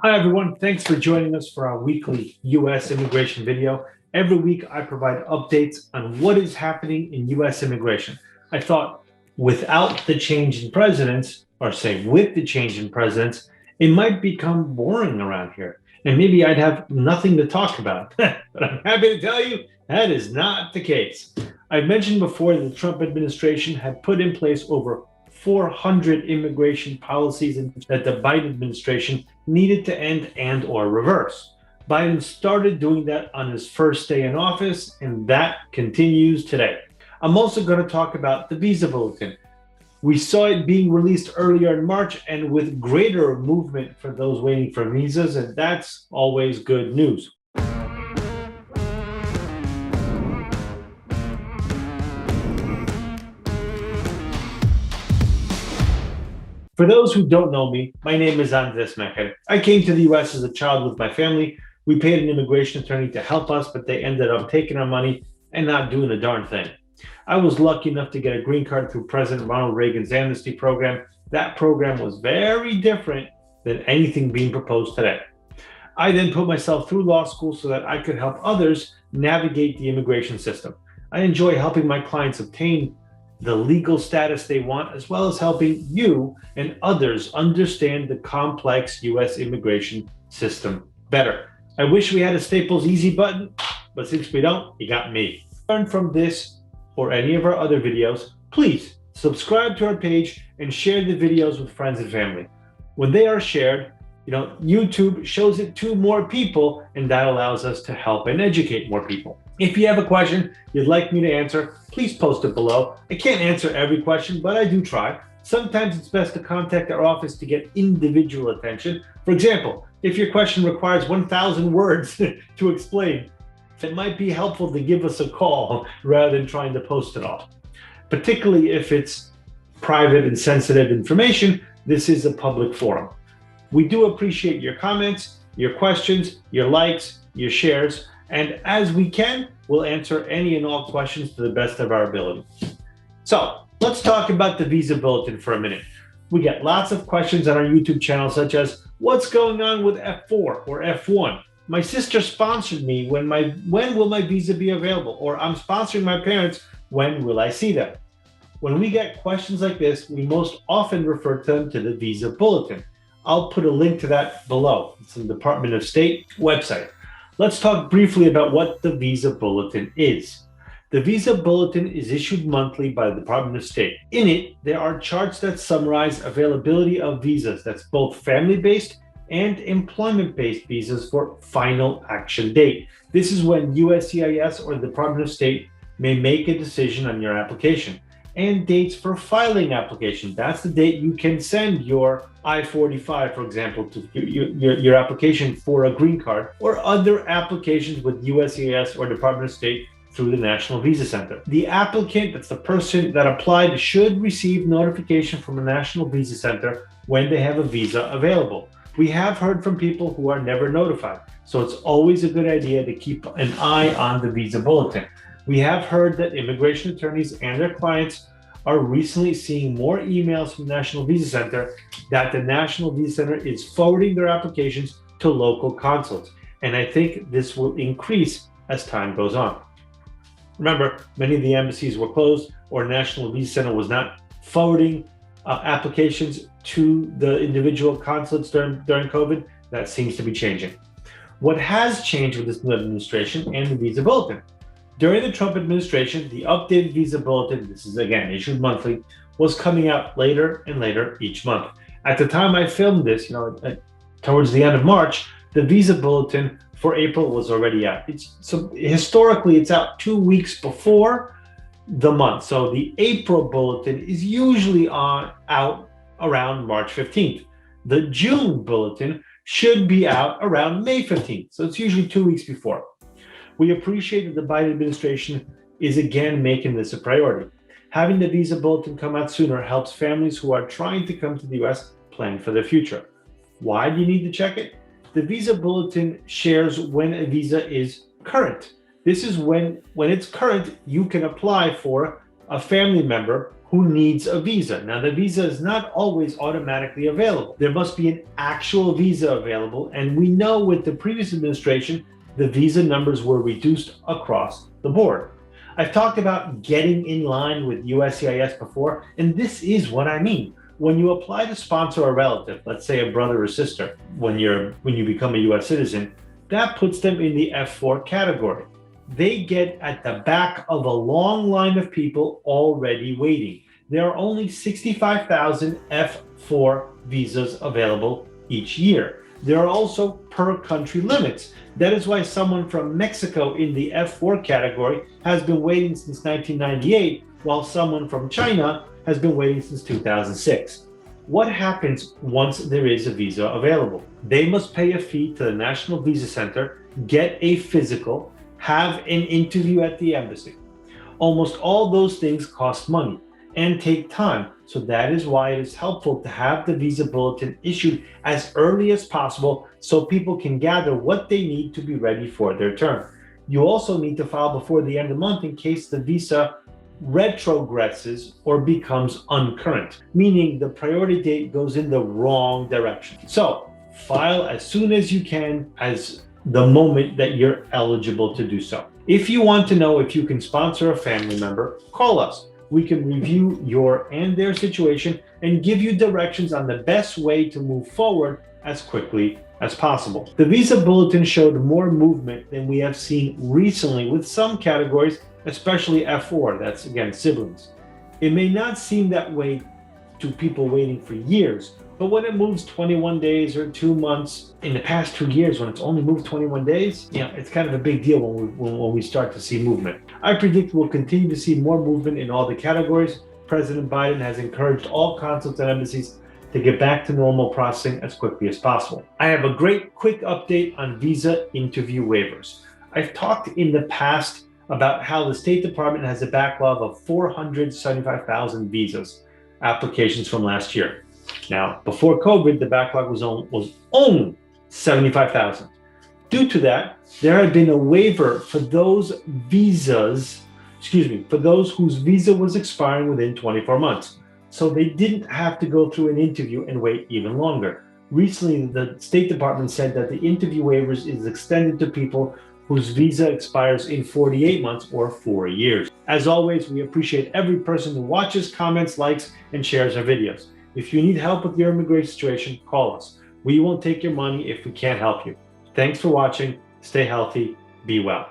Hi, everyone. Thanks for joining us for our weekly U.S. immigration video. Every week, I provide updates on what is happening in U.S. immigration. I thought without the change in presidents, or say with the change in presidents, it might become boring around here. And maybe I'd have nothing to talk about. But I'm happy to tell you that is not the case. I've mentioned before that the Trump administration had put in place over 400 immigration policies that the Biden administration needed to end and or reverse. Biden started doing that on his first day in office, and that continues today. I'm also going to talk about the Visa Bulletin. We saw it being released earlier in March and with greater movement for those waiting for visas, and that's always good news. For those who don't know me, my name is Mejer. I came to the US as a child with my family. We paid an immigration attorney to help us, but they ended up taking our money and not doing a darn thing. I was lucky enough to get a green card through President Ronald Reagan's amnesty program. That program was very different than anything being proposed today. I then put myself through law school so that I could help others navigate the immigration system. I enjoy helping my clients obtain the legal status they want, as well as helping you and others understand the complex US immigration system better. I wish we had a Staples easy button, but since we don't, you got me. Learn from this or any of our other videos, please subscribe to our page and share the videos with friends and family. When they are shared, YouTube shows it to more people, and that allows us to help and educate more people. If you have a question you'd like me to answer, please post it below. I can't answer every question, but I do try. Sometimes it's best to contact our office to get individual attention. For example, if your question requires 1,000 words to explain, it might be helpful to give us a call rather than trying to post it all. Particularly if it's private and sensitive information, this is a public forum. We do appreciate your comments, your questions, your likes, your shares, and as we can, we'll answer any and all questions to the best of our ability. So let's talk about the Visa Bulletin for a minute. We get lots of questions on our YouTube channel, such as, what's going on with F4 or F1? My sister sponsored me, when will my visa be available? Or I'm sponsoring my parents, when will I see them? When we get questions like this, we most often refer to them to the Visa Bulletin. I'll put a link to that below. It's the Department of State website. Let's talk briefly about what the Visa Bulletin is. The Visa Bulletin is issued monthly by the Department of State. In it, there are charts that summarize availability of visas. That's both family-based and employment-based visas for final action date. This is when USCIS or the Department of State may make a decision on your application. And dates for filing application. That's the date you can send your I-45, for example, to your application for a green card, or other applications with USCIS or Department of State through the National Visa Center. The applicant, that's the person that applied, should receive notification from the National Visa Center when they have a visa available. We have heard from people who are never notified, so it's always a good idea to keep an eye on the Visa Bulletin. We have heard that immigration attorneys and their clients are recently seeing more emails from the National Visa Center that the National Visa Center is forwarding their applications to local consulates. And I think this will increase as time goes on. Remember, many of the embassies were closed, or National Visa Center was not forwarding applications to the individual consulates during COVID. That seems to be changing. What has changed with this new administration and the Visa Bulletin? During the Trump administration, the updated Visa Bulletin, this is again issued monthly, was coming out later and later each month. At the time I filmed this, towards the end of March, the Visa Bulletin for April was already out. Historically, it's out 2 weeks before the month. So the April Bulletin is usually out around March 15th. The June Bulletin should be out around May 15th. So it's usually 2 weeks before. We appreciate that the Biden administration is again making this a priority. Having the Visa Bulletin come out sooner helps families who are trying to come to the US plan for their future. Why do you need to check it? The Visa Bulletin shares when a visa is current. This is when it's current, you can apply for a family member who who needs a visa. Now, the visa is not always automatically available. There must be an actual visa available, and we know with the previous administration, the visa numbers were reduced across the board. I've talked about getting in line with USCIS before, and this is what I mean. When you apply to sponsor a relative, let's say a brother or sister, when you become a US citizen, that puts them in the F4 category. They get at the back of a long line of people already waiting. There are only 65,000 F4 visas available each year. There are also per country limits. That is why someone from Mexico in the F4 category has been waiting since 1998, while someone from China has been waiting since 2006. What happens once there is a visa available? They must pay a fee to the National Visa Center, get a physical, have an interview at the embassy. Almost all those things cost money and take time. So that is why it is helpful to have the Visa Bulletin issued as early as possible so people can gather what they need to be ready for their turn. You also need to file before the end of the month in case the visa retrogresses or becomes uncurrent, meaning the priority date goes in the wrong direction. So file as soon as you can, as the moment that you're eligible to do so. If you want to know if you can sponsor a family member, call us. We can review your and their situation and give you directions on the best way to move forward as quickly as possible. The Visa Bulletin showed more movement than we have seen recently with some categories, especially F4, that's again siblings. It may not seem that way to people waiting for years, but when it moves 21 days or 2 months, in the past 2 years, when it's only moved 21 days, it's kind of a big deal when we start to see movement. I predict we'll continue to see more movement in all the categories. President Biden has encouraged all consulates and embassies to get back to normal processing as quickly as possible. I have a great quick update on visa interview waivers. I've talked in the past about how the State Department has a backlog of 475,000 visas applications from last year. Now, before COVID, the backlog was only 75,000. Due to that, there had been a waiver for those for those whose visa was expiring within 24 months. So they didn't have to go through an interview and wait even longer. Recently, the State Department said that the interview waivers is extended to people whose visa expires in 48 months or 4 years. As always, we appreciate every person who watches, comments, likes, and shares our videos. If you need help with your immigration situation, call us. We won't take your money if we can't help you. Thanks for watching. Stay healthy. Be well.